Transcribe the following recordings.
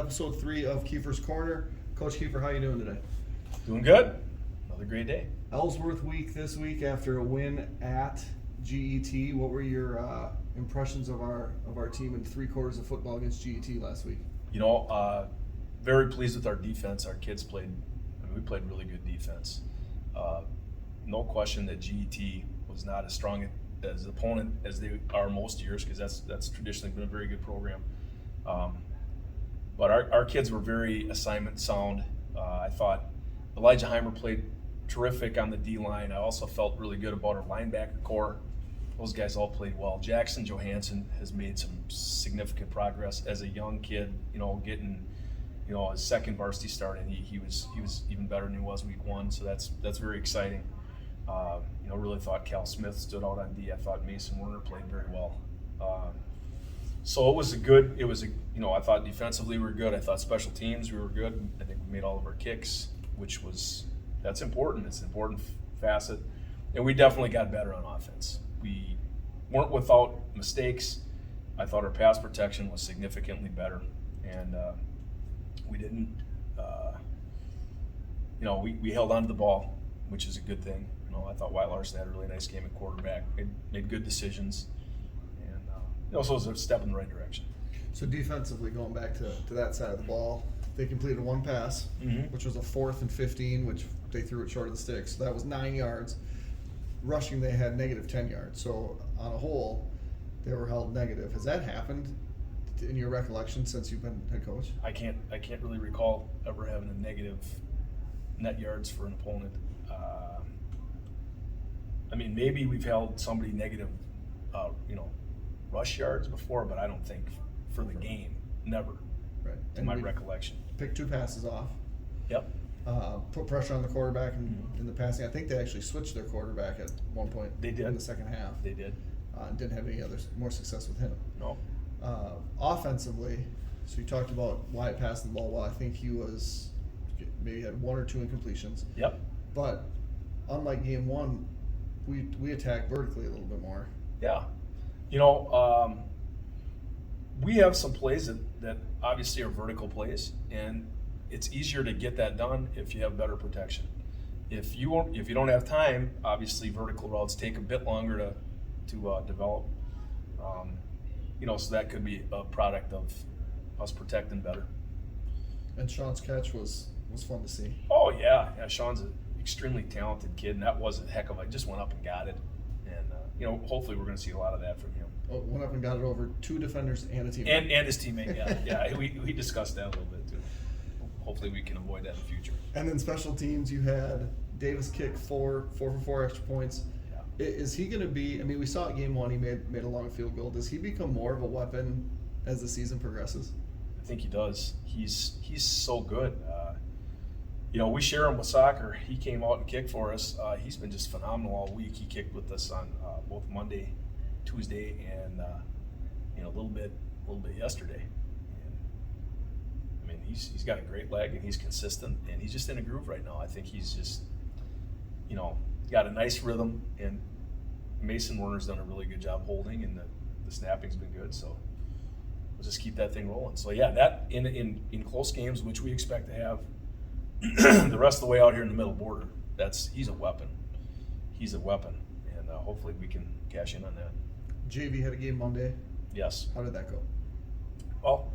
episode 3 of Keefer's Corner. Coach Keefer, how you doing today? Doing good. Another great day. Ellsworth week this week after a win at GET. What were your impressions of our team in 3 quarters of football against GET last week? Very pleased with our defense. Our kids played. We played really good defense. No question that GET was not as strong as an opponent as they are most years, because that's traditionally been a very good program. But our kids were very assignment sound. I thought Elijah Heimer played terrific on the D-line. I also felt really good about our linebacker core. Those guys all played well. Jackson Johansson has made some significant progress as a young kid, getting his second varsity start, and he was even better than he was week 1, so that's very exciting. Really thought Cal Smith stood out on D. I thought Mason Werner played very well. So I thought defensively we were good. I thought special teams we were good. I think we made all of our kicks, that's important. It's an important facet. And we definitely got better on offense. We weren't without mistakes. I thought our pass protection was significantly better. And we didn't, we held on to the ball, which is a good thing. I thought Wyatt Larson had a really nice game at quarterback, made good decisions. So it was a step in the right direction. So defensively, going back to that side of the ball, they completed 1 pass, which was a 4th and 15, which they threw it short of the sticks. So that was 9 yards. Rushing, they had negative 10 yards. So on a whole, they were held negative. Has that happened in your recollection since you've been head coach? I can't really recall ever having a negative net yards for an opponent. Maybe we've held somebody negative, rush yards before, but I don't think for the game, never, right? To my recollection. Pick 2 passes off. Yep. Put pressure on the quarterback in the passing. I think they actually switched their quarterback at one point. They did. In the second half. They did. Didn't have any more success with him. No. Offensively, so you talked about Wyatt passing the ball well. I think he maybe had 1 or 2 incompletions. Yep. But unlike game 1, we attacked vertically a little bit more. Yeah. We have some plays that obviously are vertical plays, and it's easier to get that done if you have better protection. If you don't have time, obviously vertical routes take a bit longer to develop. So that could be a product of us protecting better. And Sean's catch was fun to see. Oh yeah, Sean's an extremely talented kid, and that was a heck of just went up and got it. And hopefully we're going to see a lot of that from him. Oh, went up and got it over 2 defenders and a teammate. And his teammate, yeah. We discussed that a little bit too. Hopefully we can avoid that in the future. And then special teams, you had Davis kick 4 for 4 extra points. Yeah. Is he going to be? We saw it game 1. He made a long field goal. Does he become more of a weapon as the season progresses? I think he does. He's so good. We share him with soccer. He came out and kicked for us. He's been just phenomenal all week. He kicked with us on both Monday, Tuesday, and a little bit yesterday. And he's got a great leg, and he's consistent, and he's just in a groove right now. I think he's just got a nice rhythm, and Mason Werner's done a really good job holding, and the snapping's been good. So we'll just keep that thing rolling. So yeah, that in close games, which we expect to have. The rest of the way out here in the middle border, he's a weapon. He's a weapon, and hopefully we can cash in on that. JV had a game Monday. Yes. How did that go? Well,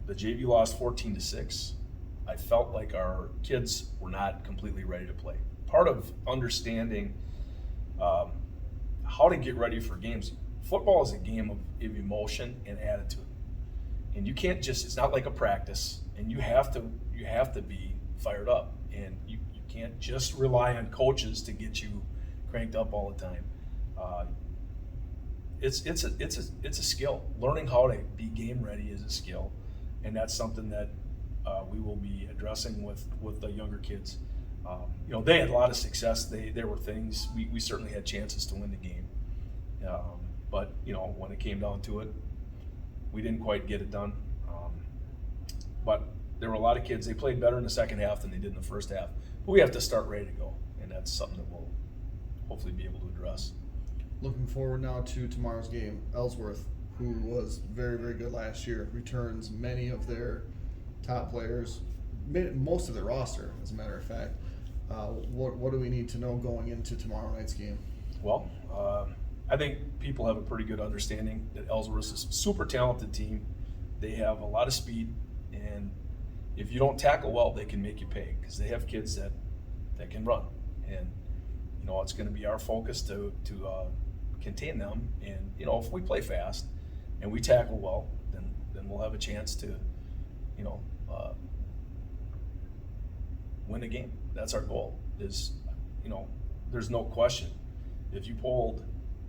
the JV lost 14-6. I felt like our kids were not completely ready to play. Part of understanding how to get ready for games. Football is a game of emotion and attitude, and you can't it's not like a practice, and you have to be fired up, and you can't just rely on coaches to get you cranked up all the time. It's a skill. Learning how to be game ready is a skill, and that's something that we will be addressing with the younger kids. They had a lot of success. There were things we certainly had chances to win the game, but when it came down to it, we didn't quite get it done. But there were a lot of kids. They played better in the second half than they did in the first half. But we have to start ready to go, and that's something that we'll hopefully be able to address. Looking forward now to tomorrow's game, Ellsworth. who was very, very good last year, returns many of their top players, most of their roster, as a matter of fact. What do we need to know going into tomorrow night's game? Well, I think people have a pretty good understanding that Ellsworth is a super talented team. They have a lot of speed, and if you don't tackle well, they can make you pay because they have kids that can run. And it's going to be our focus to contain them. And if we play fast and we tackle well, then we'll have a chance to win a game. That's our goal. There's no question. If you polled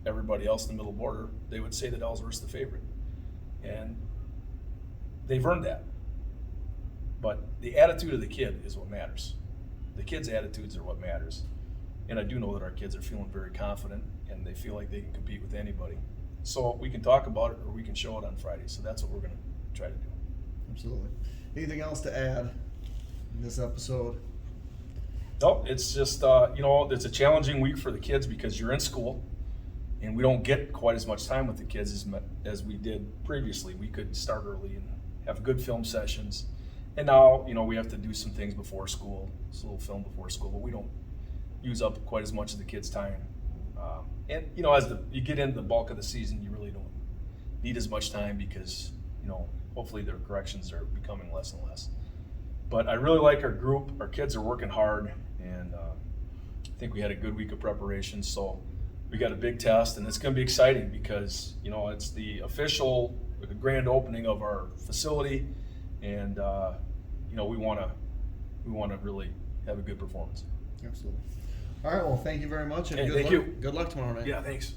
everybody else in the middle border, they would say that Ellsworth's the favorite. And they've earned that. But the attitude of the kid is what matters. The kids' attitudes are what matters. And I do know that our kids are feeling very confident and they feel like they can compete with anybody. So we can talk about it or we can show it on Friday. So that's what we're going to try to do. Absolutely. Anything else to add in this episode? No, it's just, it's a challenging week for the kids because you're in school and we don't get quite as much time with the kids as we did previously. We could start early and have good film sessions. And now, we have to do some things before school, a little film before school, but we don't use up quite as much of the kids' time. And as you get into the bulk of the season, you really don't need as much time because, hopefully their corrections are becoming less and less. But I really like our group. Our kids are working hard, and I think we had a good week of preparation. So we got a big test, and it's going to be exciting because, it's the official grand opening of our facility, and we want to really have a good performance. Absolutely. All right. Well, thank you very much, and Hey, thank you. Good luck tomorrow night. Yeah, thanks.